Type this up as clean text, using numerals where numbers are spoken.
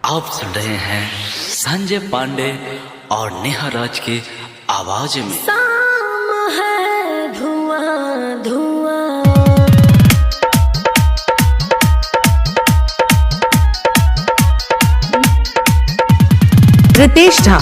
आप सुन रहे हैं संजय पांडे और नेहा राज के आवाज में। शाम है धुआं धुआं, रितेश झा